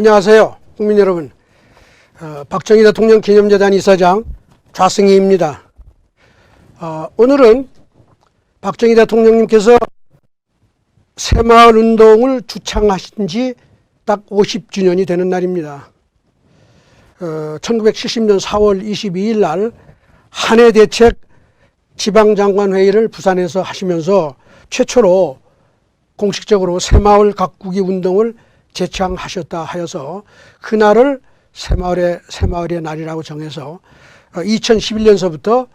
안녕하세요, 국민 여러분. 박정희 대통령 기념재단 이사장 좌승희입니다. 오늘은 박정희 대통령님께서 새마을 운동을 주창하신 지 딱 50주년이 되는 날입니다. 1970년 4월 22일 날 한해 대책 지방장관회의를 부산에서 하시면서 최초로 공식적으로 새마을 가꾸기 운동을 제창하셨다 하여서 그날을 새마을의 날이라고 정해서 2011년서부터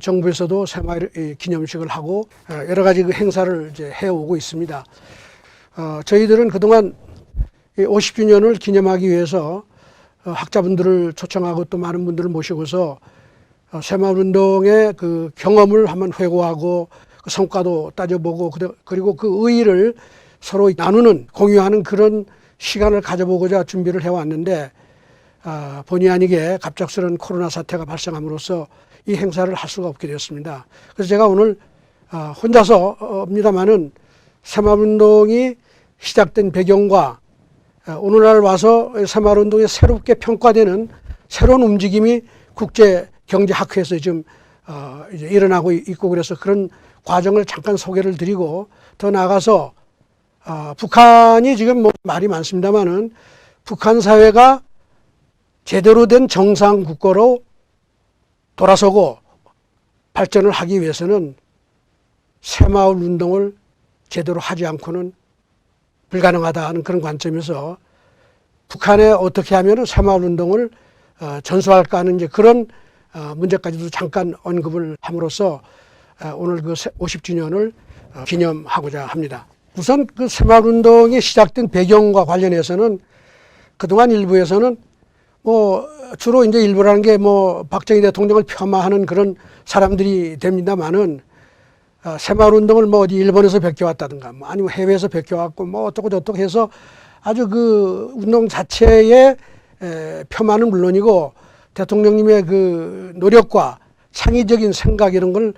정부에서도 새마을 기념식을 하고 여러 가지 그 행사를 이제 해오고 있습니다. 저희들은 그동안 50주년을 기념하기 위해서 학자분들을 초청하고 또 많은 분들을 모시고서 새마을 운동의 그 경험을 한번 회고하고 그 성과도 따져보고 그리고 그 의의를 서로 나누는 공유하는 그런 시간을 가져보고자 준비를 해왔는데 본의 아니게 갑작스런 코로나 사태가 발생함으로써 이 행사를 할 수가 없게 되었습니다. 그래서 제가 오늘 혼자서입니다마는 새마을운동이 시작된 배경과 오늘날 와서 새마을운동이 새롭게 평가되는 새로운 움직임이 국제경제학회에서 지금 이제 일어나고 있고 그래서 그런 과정을 잠깐 소개를 드리고 더 나아가서 북한이 지금 뭐 말이 많습니다만은 북한 사회가 제대로 된 정상 국가로 돌아서고 발전을 하기 위해서는 새마을 운동을 제대로 하지 않고는 불가능하다 하는 그런 관점에서 북한에 어떻게 하면 새마을 운동을 전수할까 하는 이제 그런 문제까지도 잠깐 언급을 함으로써 오늘 그 50주년을 기념하고자 합니다. 우선 그 새마을 운동이 시작된 배경과 관련해서는 그동안 일부에서는 뭐 주로 이제 일부라는 게 뭐 박정희 대통령을 폄하하는 그런 사람들이 됩니다만은 새마을 운동을 뭐 어디 일본에서 베껴왔다든가 뭐 아니면 해외에서 베껴왔고 뭐 어떻고 저떻고 해서 아주 그 운동 자체의 폄하는 물론이고 대통령님의 그 노력과 창의적인 생각 이런 걸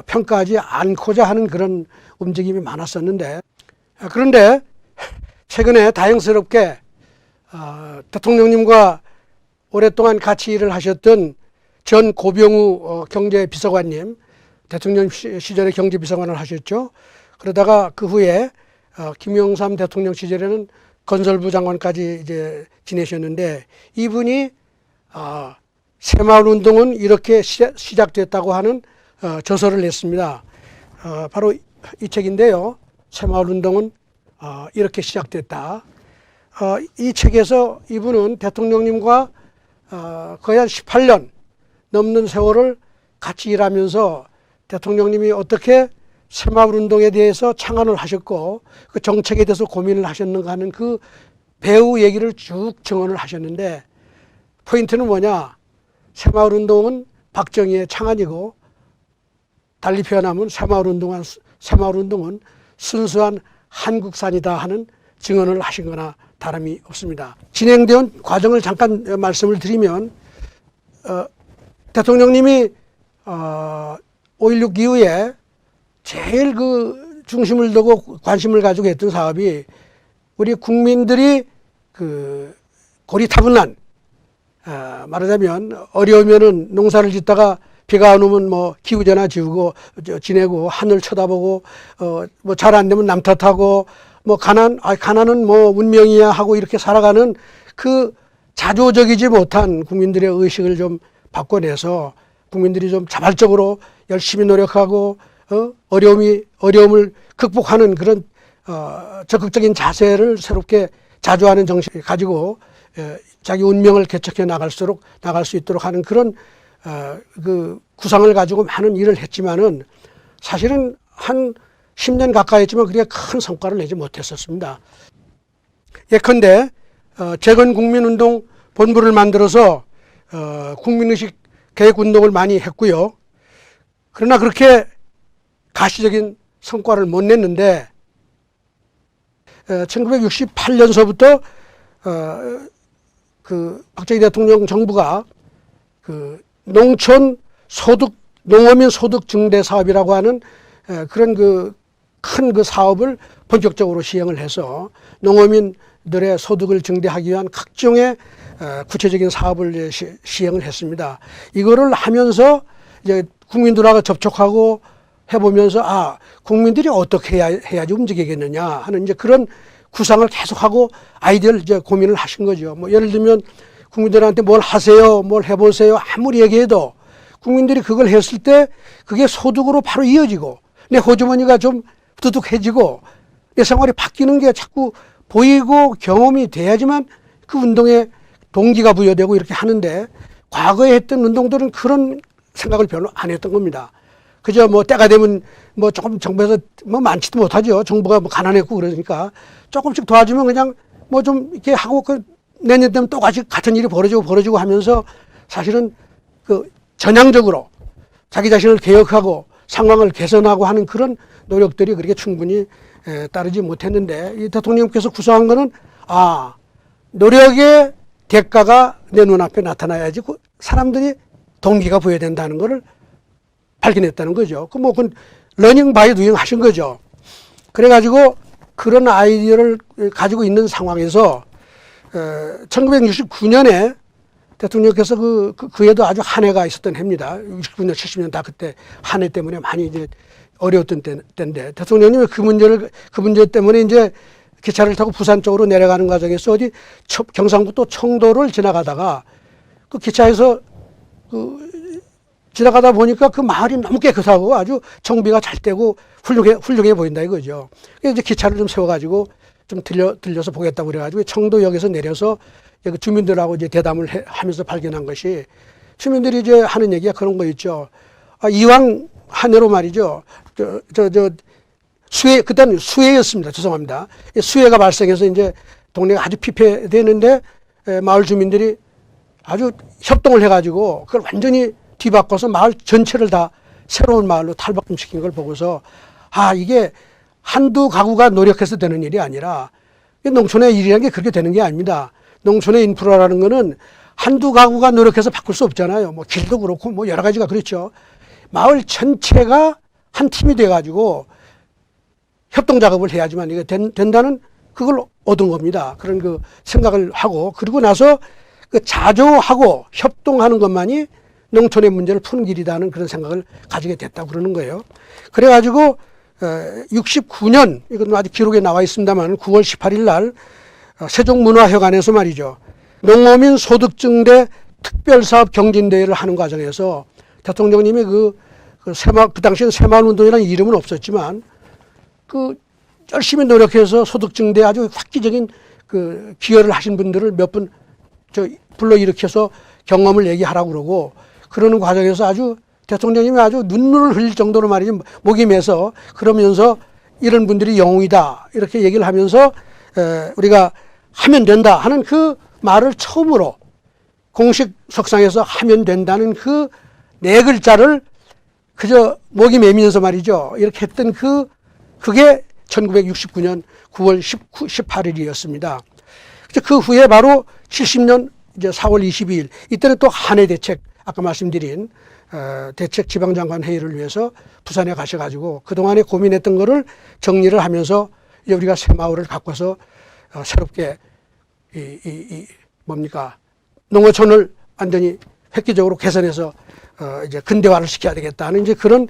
평가하지 않고자 하는 그런 움직임이 많았었는데 그런데 최근에 다행스럽게 대통령님과 오랫동안 같이 일을 하셨던 전 고병우 경제비서관님, 대통령 시절에 경제비서관을 하셨죠. 그러다가 그 후에 김영삼 대통령 시절에는 건설부 장관까지 이제 지내셨는데 이분이 새마을 운동은 이렇게 시작됐다고 하는 저서를 냈습니다. 바로 이 책인데요. 새마을 운동은 이렇게 시작됐다. 이 책에서 이분은 대통령님과 거의 한 18년 넘는 세월을 같이 일하면서 대통령님이 어떻게 새마을 운동에 대해서 창안을 하셨고 그 정책에 대해서 고민을 하셨는가 하는 그 배후 얘기를 쭉 증언을 하셨는데 포인트는 뭐냐? 새마을 운동은 박정희의 창안이고 달리 표현하면 새마을 운동은 순수한 한국산이다 하는 증언을 하신 거나 다름이 없습니다. 진행된 과정을 잠깐 말씀을 드리면 대통령님이 5.16 이후에 제일 그 중심을 두고 관심을 가지고 했던 사업이 우리 국민들이 그 고리타분한 말하자면 어려우면은 농사를 짓다가 비가 안 오면 뭐 기후전화 지내고 하늘 쳐다보고 뭐 잘 안 되면 남 탓하고 뭐 가난은 뭐 운명이야 하고 이렇게 살아가는 그 자조적이지 못한 국민들의 의식을 좀 바꿔내서 국민들이 좀 자발적으로 열심히 노력하고 어려움을 극복하는 그런 적극적인 자세를 새롭게 자조하는 정신을 가지고 자기 운명을 개척해 나갈 수 있도록 하는 그런 그 구상을 가지고 많은 일을 했지만은 사실은 한 10년 가까이 했지만 그게 큰 성과를 내지 못했었습니다. 예컨대 재건국민운동 본부를 만들어서 국민의식 개혁운동을 많이 했고요. 그러나 그렇게 가시적인 성과를 못 냈는데 1968년서부터 그 박정희 대통령 정부가 그 농어민 소득 증대 사업이라고 하는 그런 그 큰 그 사업을 본격적으로 시행을 해서 농어민 국민들의 소득을 증대하기 위한 각종의 구체적인 사업을 시행을 했습니다. 이거를 하면서 이제 국민들하고 접촉하고 해보면서 국민들이 어떻게 해야지 움직이겠느냐 하는 이제 그런 구상을 계속하고 아이디어를 이제 고민을 하신 거죠. 뭐 예를 들면 국민들한테 뭘 하세요, 뭘 해보세요 아무리 얘기해도 국민들이 그걸 했을 때 그게 소득으로 바로 이어지고 내 호주머니가 좀 두둑해지고 내 생활이 바뀌는 게 자꾸 보이고 경험이 돼야지만 그 운동에 동기가 부여되고 이렇게 하는데 과거에 했던 운동들은 그런 생각을 별로 안 했던 겁니다. 그저 뭐 때가 되면 뭐 조금 정부에서 뭐 많지도 못하죠. 정부가 뭐 가난했고 그러니까 조금씩 도와주면 그냥 뭐 좀 이렇게 하고 그 내년 되면 또 같은 일이 벌어지고 하면서 사실은 그 전향적으로 자기 자신을 개혁하고 상황을 개선하고 하는 그런 노력들이 그렇게 충분히 따르지 못했는데 이 대통령께서 구상한 거는 노력의 대가가 내 눈앞에 나타나야지 사람들이 동기가 부여된다는 것을 발견했다는 거죠. 그 러닝 바이 두잉 하신 거죠. 그래가지고 그런 아이디어를 가지고 있는 상황에서 1969년에 대통령께서 그 해도 아주 한 해가 있었던 해입니다. 69년, 70년 다 그때 한 해 때문에 많이 이제 어려웠던 때인데 대통령님이 그 문제 때문에 이제 기차를 타고 부산 쪽으로 내려가는 과정에서 어디 경상북도 청도를 지나가다가 그 기차에서 지나가다 보니까 그 마을이 너무 깨끗하고 아주 정비가 잘 되고 훌륭해 보인다 이거죠. 그래서 이제 기차를 좀 세워가지고 좀 들려서 보겠다고 그래가지고 청도역에서 내려서 주민들하고 이제 대담을 하면서 발견한 것이 주민들이 이제 하는 얘기가 그런 거 있죠. 이왕 한 해로 말이죠. 그때는 수해였습니다. 죄송합니다. 수해가 발생해서 이제 동네가 아주 피폐되는데 마을 주민들이 아주 협동을 해가지고 그걸 완전히 뒤바꿔서 마을 전체를 다 새로운 마을로 탈바꿈시킨 걸 보고서 이게 한두 가구가 노력해서 되는 일이 아니라 농촌의 일이라는 게 그렇게 되는 게 아닙니다. 농촌의 인프라라는 거는 한두 가구가 노력해서 바꿀 수 없잖아요. 뭐 길도 그렇고 뭐 여러 가지가 그렇죠. 마을 전체가 한 팀이 돼가지고 협동 작업을 해야지만 이게 된다는 그걸 얻은 겁니다. 그런 그 생각을 하고 그리고 나서 그 자조하고 협동하는 것만이 농촌의 문제를 푸는 길이라는 그런 생각을 가지게 됐다고 그러는 거예요. 그래가지고 69년 이건 아직 기록에 나와 있습니다만 9월 18일 날 세종문화회관에서 말이죠. 농어민 소득증대 특별사업 경진대회를 하는 과정에서 대통령님이 그 당시엔 새마을운동이라는 이름은 없었지만 열심히 노력해서 소득증대 아주 획기적인 기여를 하신 분들을 몇 분 불러일으켜서 경험을 얘기하라고 그러고 그러는 과정에서 대통령님이 아주 눈물을 흘릴 정도로 말이죠. 목이 메서 그러면서 이런 분들이 영웅이다 이렇게 얘기를 하면서 우리가 하면 된다 하는 그 말을 처음으로 공식 석상에서 하면 된다는 그 네 글자를 그저 목이 메면서 말이죠. 이렇게 했던 그게 1969년 9월 18일이었습니다. 그 후에 바로 70년 이제 4월 22일 이때는 또 한해 대책 아까 말씀드린 대책 지방장관 회의를 위해서 부산에 가셔가지고 그동안에 고민했던 거를 정리를 하면서 이제 우리가 새마을을 가꿔서 새롭게 농어촌을 완전히 획기적으로 개선해서 이제 근대화를 시켜야 되겠다는 이제 그런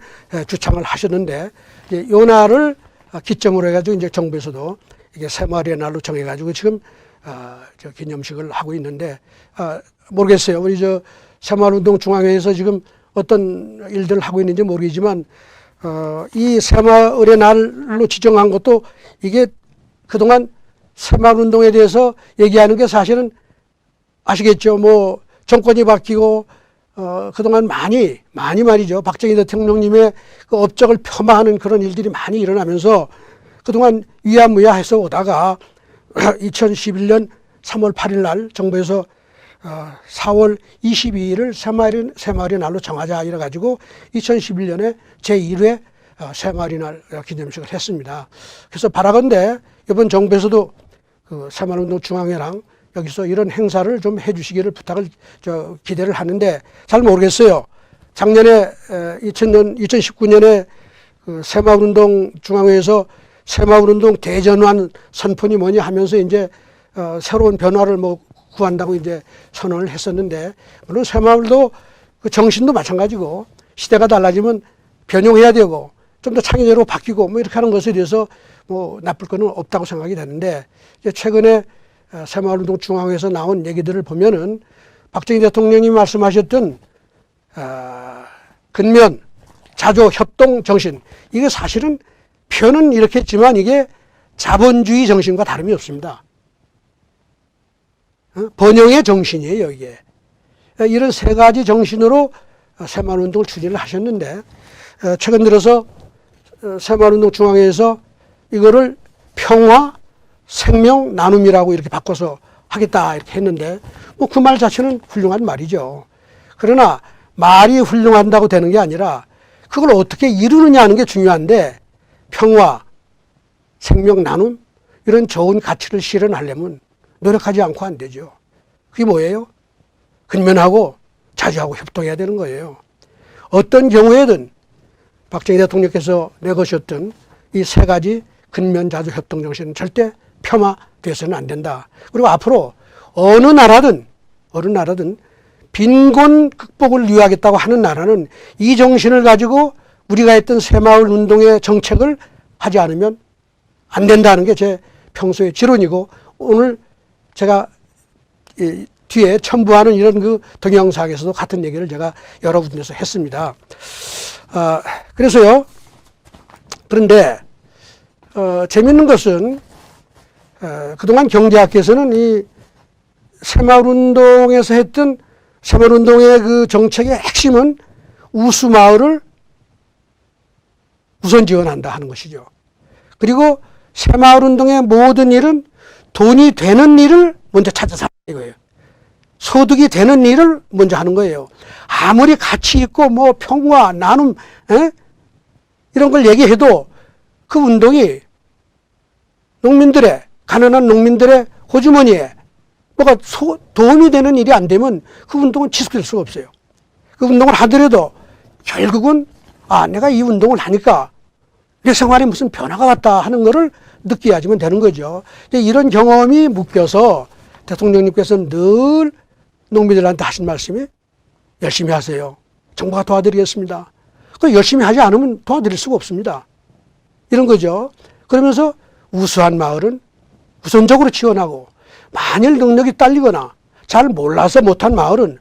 주창을 하셨는데 이제 요 날을 기점으로 해가지고 이제 정부에서도 이게 새마을의 날로 정해가지고 지금 기념식을 하고 있는데 모르겠어요. 우리 새마을운동 중앙회에서 지금 어떤 일들을 하고 있는지 모르겠지만 이 새마을의 날로 지정한 것도 이게 그동안 새마을운동에 대해서 얘기하는 게 사실은 아시겠죠. 뭐 정권이 바뀌고 그동안 많이 말이죠. 박정희 대통령님의 그 업적을 폄하하는 그런 일들이 많이 일어나면서 그동안 위야무야해서 오다가 2011년 3월 8일 날 정부에서 4월 22일을 새마을의 날로 정하자 이래가지고 2011년에 제1회 새마을의 날 기념식을 했습니다. 그래서 바라건대 이번 정부에서도 그 새마을운동 중앙회랑 여기서 이런 행사를 좀 해주시기를 기대를 하는데 잘 모르겠어요. 작년에 2019년에 그 새마을운동 중앙회에서 새마을운동 대전환 선포니 뭐니 하면서 이제 새로운 변화를 뭐 구한다고 이제 선언을 했었는데, 물론 새마을도 그 정신도 마찬가지고 시대가 달라지면 변형해야 되고 좀 더 창의적으로 바뀌고 뭐 이렇게 하는 것에 대해서 뭐 나쁠 거는 없다고 생각이 되는데, 이제 최근에 새마을운동 중앙회에서 나온 얘기들을 보면은 박정희 대통령이 말씀하셨던 근면, 자조, 협동 정신, 이게 사실은 표현은 이렇게 했지만 이게 자본주의 정신과 다름이 없습니다. 번영의 정신이에요, 이게. 이런 세 가지 정신으로 새마을운동을 추진을 하셨는데, 최근 들어서 새마을운동 중앙회에서 이거를 평화, 생명, 나눔이라고 이렇게 바꿔서 하겠다 이렇게 했는데, 뭐 그 말 자체는 훌륭한 말이죠. 그러나 말이 훌륭한다고 되는 게 아니라 그걸 어떻게 이루느냐 하는 게 중요한데, 평화, 생명, 나눔 이런 좋은 가치를 실현하려면 노력하지 않고 안 되죠. 그게 뭐예요? 근면하고 자주하고 협동해야 되는 거예요. 어떤 경우에든 박정희 대통령께서 내거셨던 이 세 가지 근면, 자주, 협동 정신은 절대 폄하돼서는 안 된다. 그리고 앞으로 어느 나라든 빈곤 극복을 위하겠다고 하는 나라는 이 정신을 가지고 우리가 했던 새마을 운동의 정책을 하지 않으면 안 된다는 게 제 평소의 지론이고, 오늘 제가 뒤에 첨부하는 이런 그 동영상에서도 같은 얘기를 제가 여러 군데서 했습니다. 그래서요, 그런데 재밌는 것은 그동안 경제학계에서는 이 새마을운동에서 했던 새마을운동의 그 정책의 핵심은 우수마을을 우선 지원한다 하는 것이죠. 그리고 새마을운동의 모든 일은 돈이 되는 일을 먼저 찾아서 하는 거예요. 소득이 되는 일을 먼저 하는 거예요. 아무리 가치 있고 뭐 평화, 나눔 이런 걸 얘기해도 그 운동이 농민들의, 가난한 농민들의 호주머니에 뭐가 도움이 되는 일이 안 되면 그 운동은 지속될 수가 없어요. 그 운동을 하더라도 결국은 내가 이 운동을 하니까 내 생활에 무슨 변화가 왔다 하는 거를 느껴야지만 되는 거죠. 이런 경험이 묶여서 대통령님께서는 늘 농민들한테 하신 말씀이 열심히 하세요. 정부가 도와드리겠습니다. 그 열심히 하지 않으면 도와드릴 수가 없습니다. 이런 거죠. 그러면서 우수한 마을은 우선적으로 지원하고, 만일 능력이 딸리거나 잘 몰라서 못한 마을은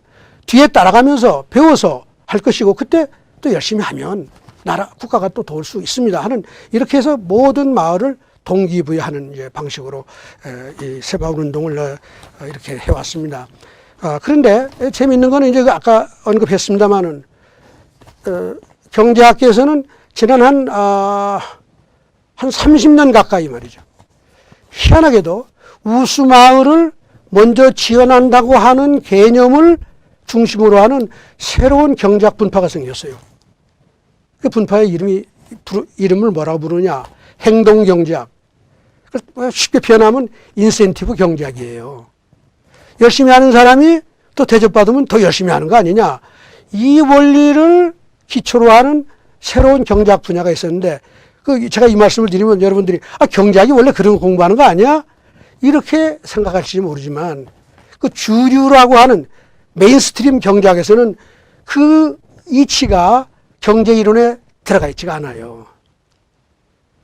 뒤에 따라가면서 배워서 할 것이고, 그때 또 열심히 하면 나라, 국가가 또 도울 수 있습니다 하는, 이렇게 해서 모든 마을을 동기부여하는 이제 방식으로 이 새마을운동을 이렇게 해왔습니다. 그런데 재미있는 거는 이제 아까 언급했습니다마는 경제학계에서는 지난 한 30년 가까이 말이죠. 희한하게도 우수마을을 먼저 지원한다고 하는 개념을 중심으로 하는 새로운 경제학 분파가 생겼어요. 그 분파의 이름을 뭐라고 부르냐? 행동경제학. 쉽게 표현하면 인센티브 경제학이에요. 열심히 하는 사람이 또 대접받으면 더 열심히 하는 거 아니냐? 이 원리를 기초로 하는 새로운 경제학 분야가 있었는데, 제가 이 말씀을 드리면 여러분들이 경제학이 원래 그런 거 공부하는 거 아니야? 이렇게 생각할지 모르지만, 그 주류라고 하는 메인스트림 경제학에서는 그 이치가 경제 이론에 들어가 있지가 않아요.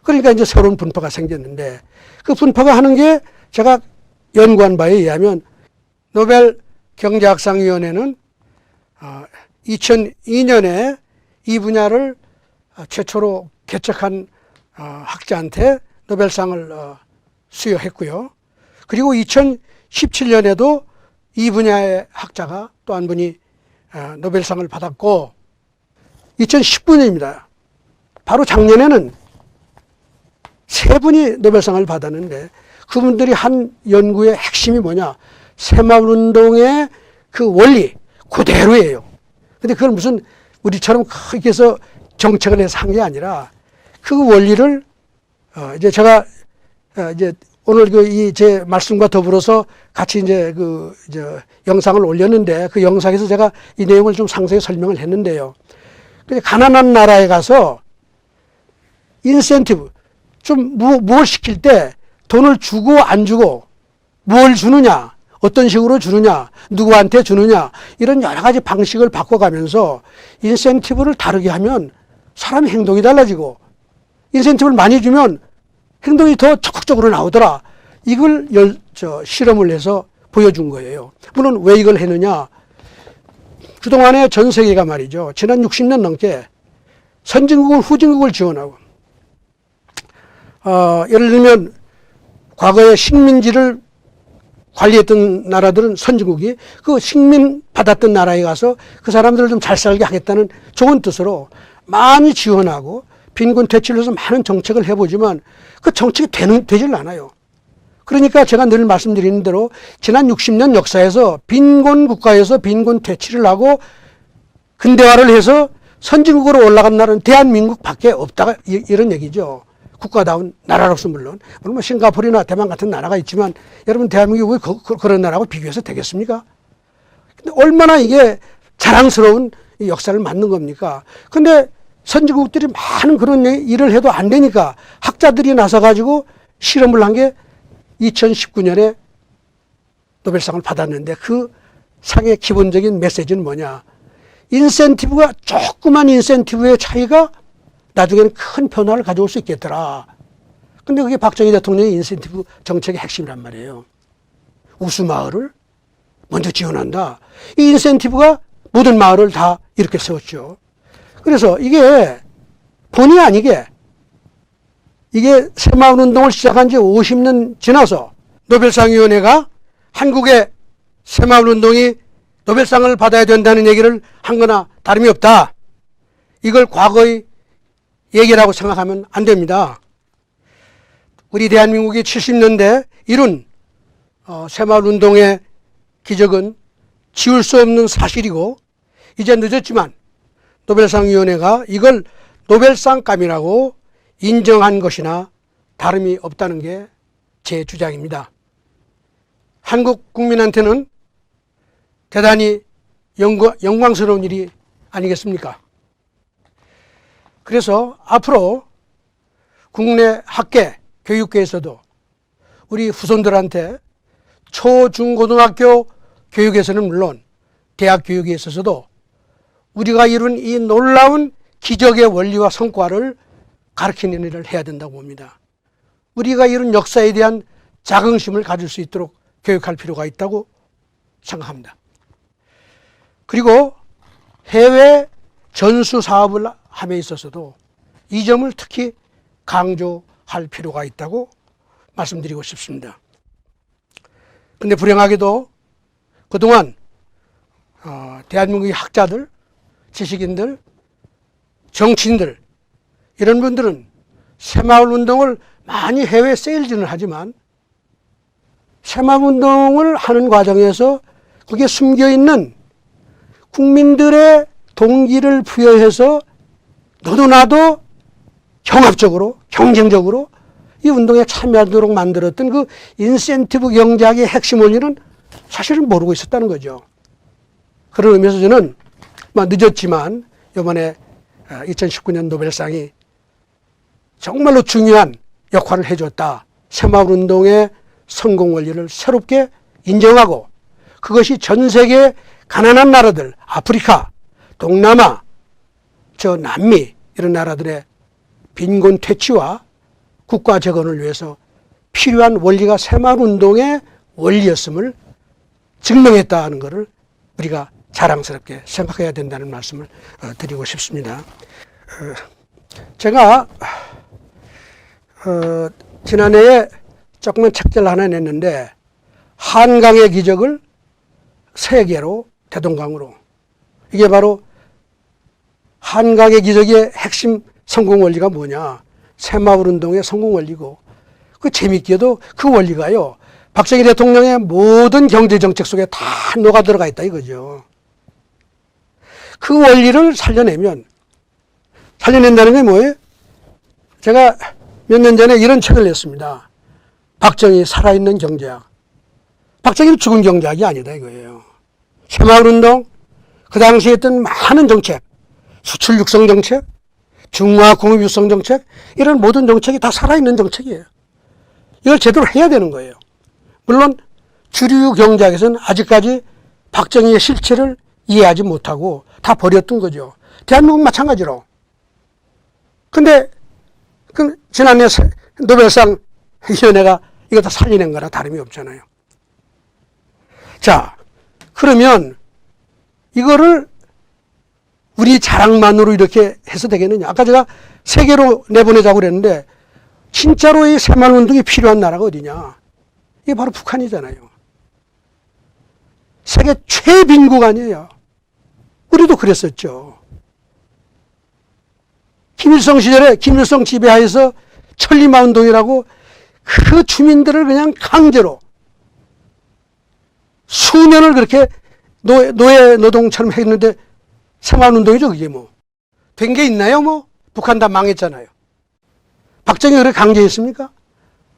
그러니까 이제 새로운 분파가 생겼는데, 그 분파가 하는 게 제가 연구한 바에 의하면 노벨 경제학상위원회는 2002년에 이 분야를 최초로 개척한 학자한테 노벨상을 수여했고요. 그리고 2017년에도 이 분야의 학자가 또 한 분이 노벨상을 받았고, 2019년입니다. 바로 작년에는 세 분이 노벨상을 받았는데, 그분들이 한 연구의 핵심이 뭐냐? 새마을운동의 그 원리 그대로예요. 근데 그걸 무슨 우리처럼 크게 해서 정책을 해서 한 게 아니라, 그 원리를 이제 제가 이제 오늘 제 말씀과 더불어서 같이 이제 영상을 올렸는데, 그 영상에서 제가 이 내용을 좀 상세히 설명을 했는데요. 가난한 나라에 가서 인센티브, 좀 뭘 시킬 때 돈을 주고 안 주고 뭘 주느냐, 어떤 식으로 주느냐, 누구한테 주느냐, 이런 여러 가지 방식을 바꿔가면서 인센티브를 다르게 하면 사람의 행동이 달라지고, 인센티브를 많이 주면 행동이 더 적극적으로 나오더라. 이걸 실험을 해서 보여준 거예요. 물론 왜 이걸 했느냐. 그동안에 전 세계가 말이죠. 지난 60년 넘게 선진국을 후진국을 지원하고, 예를 들면 과거에 식민지를 관리했던 나라들은 선진국이 그 식민 받았던 나라에 가서 그 사람들을 좀 잘 살게 하겠다는 좋은 뜻으로 많이 지원하고 빈곤 퇴치를 해서 많은 정책을 해보지만 그 정책이 되질 않아요. 그러니까 제가 늘 말씀드리는 대로 지난 60년 역사에서 빈곤 국가에서 빈곤 퇴치를 하고 근대화를 해서 선진국으로 올라간 나라는 대한민국 밖에 없다, 이런 얘기죠. 국가다운 나라로서 물론 뭐 싱가포르나 대만 같은 나라가 있지만 여러분 대한민국이 왜 그런 나라하고 비교해서 되겠습니까? 근데 얼마나 이게 자랑스러운 역사를 만든 겁니까? 근데 선진국들이 많은 그런 일을 해도 안 되니까 학자들이 나서가지고 실험을 한 게 2019년에 노벨상을 받았는데 그 상의 기본적인 메시지는 뭐냐. 인센티브가, 조그만 인센티브의 차이가 나중에는 큰 변화를 가져올 수 있겠더라. 근데 그게 박정희 대통령의 인센티브 정책의 핵심이란 말이에요. 우수마을을 먼저 지원한다. 이 인센티브가 모든 마을을 다 이렇게 세웠죠. 그래서 이게 본의 아니게 이게 새마을운동을 시작한 지 50년 지나서 노벨상위원회가 한국의 새마을운동이 노벨상을 받아야 된다는 얘기를 한 거나 다름이 없다. 이걸 과거의 얘기라고 생각하면 안 됩니다. 우리 대한민국이 70년대 이룬 새마을운동의 기적은 지울 수 없는 사실이고, 이제 늦었지만 노벨상위원회가 이걸 노벨상감이라고 인정한 것이나 다름이 없다는 게 제 주장입니다. 한국 국민한테는 대단히 영광스러운 일이 아니겠습니까? 그래서 앞으로 국내 학계, 교육계에서도 우리 후손들한테 초, 중, 고등학교 교육에서는 물론 대학 교육에 있어서도 우리가 이룬 이 놀라운 기적의 원리와 성과를 가르치는 일을 해야 된다고 봅니다. 우리가 이룬 역사에 대한 자긍심을 가질 수 있도록 교육할 필요가 있다고 생각합니다. 그리고 해외 전수 사업을 함에 있어서도 이 점을 특히 강조할 필요가 있다고 말씀드리고 싶습니다. 그런데 불행하게도 그동안 대한민국의 학자들, 지식인들, 정치인들, 이런 분들은 새마을운동을 많이 해외 세일즈는 하지만 새마을운동을 하는 과정에서 그게 숨겨있는 국민들의 동기를 부여해서 너도 나도 경합적으로, 경쟁적으로 이 운동에 참여하도록 만들었던 그 인센티브 경제학의 핵심 원리는 사실은 모르고 있었다는 거죠. 그런 의미에서 저는 늦었지만 이번에 2019년 노벨상이 정말로 중요한 역할을 해줬다. 새마을운동의 성공 원리를 새롭게 인정하고 그것이 전 세계 가난한 나라들, 아프리카, 동남아, 남미 이런 나라들의 빈곤 퇴치와 국가 재건을 위해서 필요한 원리가 새마을운동의 원리였음을 증명했다는 것을 우리가 자랑스럽게 생각해야 된다는 말씀을 드리고 싶습니다. 제가 지난해에 조그만 책들 하나 냈는데 한강의 기적을 세계로 대동강으로, 이게 바로 한강의 기적의 핵심 성공 원리가 뭐냐, 새마을운동의 성공 원리고, 그 재밌게도 그 원리가요 박정희 대통령의 모든 경제정책 속에 다 녹아 들어가 있다 이거죠. 그 원리를 살려낸다는 게 뭐예요? 제가 몇 년 전에 이런 책을 냈습니다. 박정희 살아있는 경제학. 박정희는 죽은 경제학이 아니다 이거예요. 새마을운동, 그 당시에 했던 많은 정책, 수출 육성 정책, 중화 공업 육성 정책, 이런 모든 정책이 다 살아있는 정책이에요. 이걸 제대로 해야 되는 거예요. 물론 주류 경제학에서는 아직까지 박정희의 실체를 이해하지 못하고 다 버렸던 거죠. 대한민국 마찬가지로. 근데 지난해 노벨상 위원회가 이거 다 살려낸 거나 다름이 없잖아요. 자, 그러면 이거를 우리 자랑만으로 이렇게 해서 되겠느냐. 아까 제가 세계로 내보내자고 그랬는데 진짜로 이 새마을운동이 필요한 나라가 어디냐. 이게 바로 북한이잖아요. 세계 최빈국 아니에요. 우리도 그랬었죠. 김일성 시절에 김일성 지배하에서 천리마운동이라고 그 주민들을 그냥 강제로 수년을 그렇게 노예 노동처럼 했는데 새마을운동이죠. 그게 뭐. 된 게 있나요? 뭐. 북한 다 망했잖아요. 박정희가 그렇게 강제했습니까?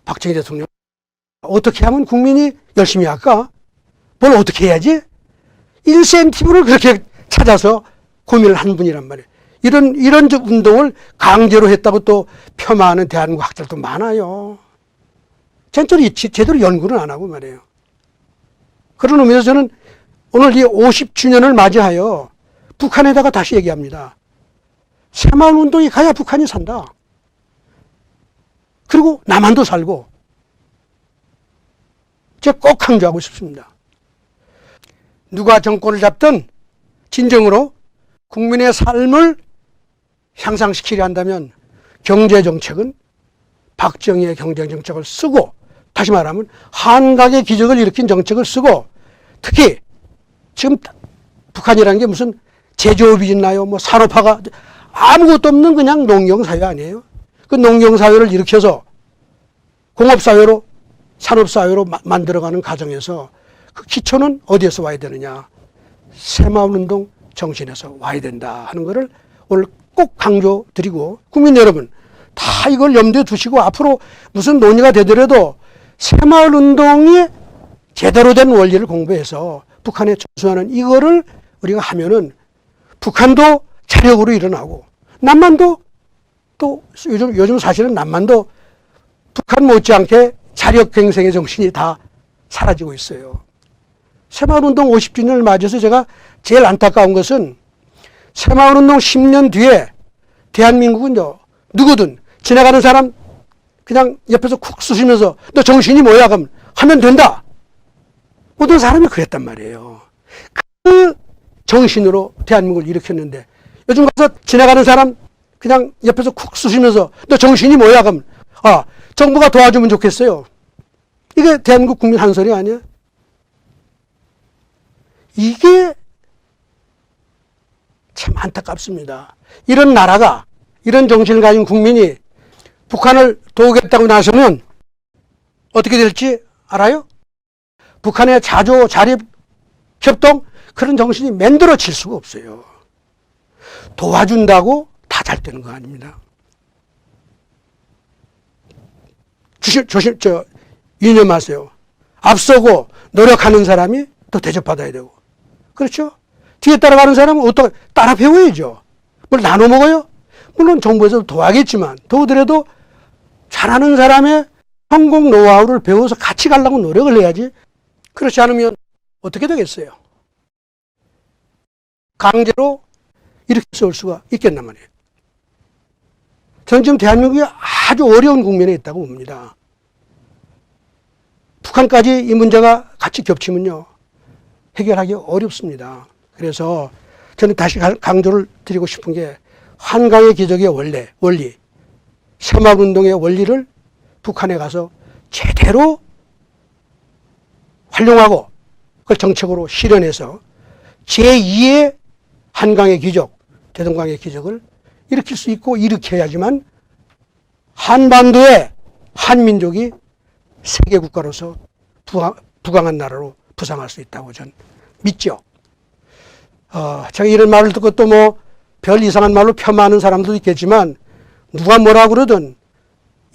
박정희 대통령. 어떻게 하면 국민이 열심히 할까? 뭘 어떻게 해야지? 인센티브를 그렇게 찾아서 고민을 한 분이란 말이에요. 이런 운동을 강제로 했다고 또 폄하하는 대한민국 학자들도 많아요. 제대로 연구는 안 하고 말이에요. 그런 의미에서 저는 오늘 이 50주년을 맞이하여 북한에다가 다시 얘기합니다. 새마을운동이 가야 북한이 산다. 그리고 남한도 살고. 제가 꼭 강조하고 싶습니다. 누가 정권을 잡든 진정으로 국민의 삶을 향상시키려 한다면 경제정책은 박정희의 경제정책을 쓰고, 다시 말하면 한강의 기적을 일으킨 정책을 쓰고, 특히 지금 북한이라는 게 무슨 제조업이 있나요? 뭐 산업화가 아무것도 없는 그냥 농경사회 아니에요? 그 농경사회를 일으켜서 공업사회로 산업사회로 만들어가는 과정에서 그 기초는 어디에서 와야 되느냐? 새마을운동 정신에서 와야 된다 하는 것을 오늘 꼭 강조드리고, 국민 여러분 다 이걸 염두에 두시고 앞으로 무슨 논의가 되더라도 새마을운동이 제대로 된 원리를 공부해서 북한에 전수하는 이거를 우리가 하면은 북한도 자력으로 일어나고, 남만도 또 요즘 사실은 남만도 북한 못지않게 자력갱생의 정신이 다 사라지고 있어요. 새마을운동 50주년을 맞이해서 제가 제일 안타까운 것은 새마을운동 10년 뒤에 대한민국은요, 누구든 지나가는 사람 그냥 옆에서 쿡 쑤시면서 너 정신이 뭐야? 그럼 하면 된다. 모든 사람이 그랬단 말이에요. 그 정신으로 대한민국을 일으켰는데 요즘 가서 지나가는 사람 그냥 옆에서 쿡 쑤시면서 너 정신이 뭐야? 그럼 정부가 도와주면 좋겠어요. 이게 대한민국 국민 한 소리 아니야? 이게 참 안타깝습니다. 이런 나라가, 이런 정신을 가진 국민이 북한을 도우겠다고 나서면 어떻게 될지 알아요? 북한의 자조, 자립, 협동, 그런 정신이 만들어질 수가 없어요. 도와준다고 다 잘 되는 거 아닙니다. 유념하세요. 앞서고 노력하는 사람이 또 대접받아야 되고. 그렇죠? 뒤에 따라가는 사람은 어떻게 따라 배워야죠. 뭘 나눠 먹어요? 물론 정부에서도 도와야겠지만, 도우더라도 잘하는 사람의 성공 노하우를 배워서 같이 가려고 노력을 해야지. 그렇지 않으면 어떻게 되겠어요? 강제로 이렇게 쏠 수가 있겠단 말이에요. 저는 지금 대한민국이 아주 어려운 국면에 있다고 봅니다. 북한까지 이 문제가 같이 겹치면요, 해결하기 어렵습니다. 그래서 저는 다시 강조를 드리고 싶은 게, 한강의 기적의 원리, 새마을운동의 원리를 북한에 가서 제대로 활용하고 그걸 정책으로 실현해서 제2의 한강의 기적, 대동강의 기적을 일으킬 수 있고 일으켜야지만 한반도의 한민족이 세계 국가로서 부강한 나라로 부상할 수 있다고 저는 믿죠. 제가 이런 말을 듣고 또 뭐 별 이상한 말로 폄하하는 사람도 있겠지만, 누가 뭐라 그러든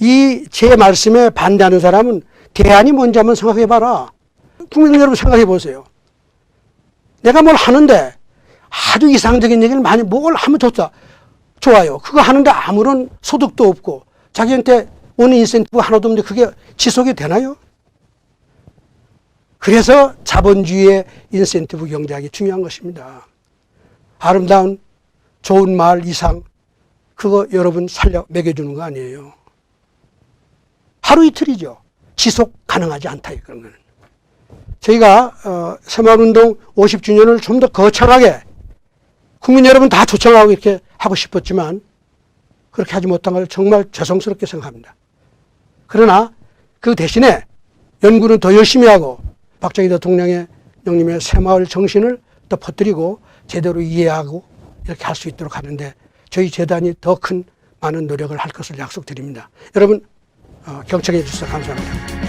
이 제 말씀에 반대하는 사람은 대안이 뭔지 한번 생각해 봐라. 국민 여러분 생각해 보세요. 내가 뭘 하는데 아주 이상적인 얘기를 많이 뭘 하면 좋아요. 그거 하는데 아무런 소득도 없고 자기한테 오는 인센티브 하나도 없는데 그게 지속이 되나요? 그래서 자본주의의 인센티브 경제학이 중요한 것입니다. 아름다운 좋은 마을 이상 그거 여러분 살려 먹여주는 거 아니에요. 하루 이틀이죠. 지속 가능하지 않다 그런 거는. 저희가 새마을운동 50주년을 좀 더 거창하게 국민 여러분 다 초청하고 이렇게 하고 싶었지만 그렇게 하지 못한 걸 정말 죄송스럽게 생각합니다. 그러나 그 대신에 연구는 더 열심히 하고 박정희 대통령의 형님의 새마을 정신을 더 퍼뜨리고 제대로 이해하고 이렇게 할 수 있도록 하는데 저희 재단이 더 큰 많은 노력을 할 것을 약속드립니다. 여러분 경청해 주셔서 감사합니다.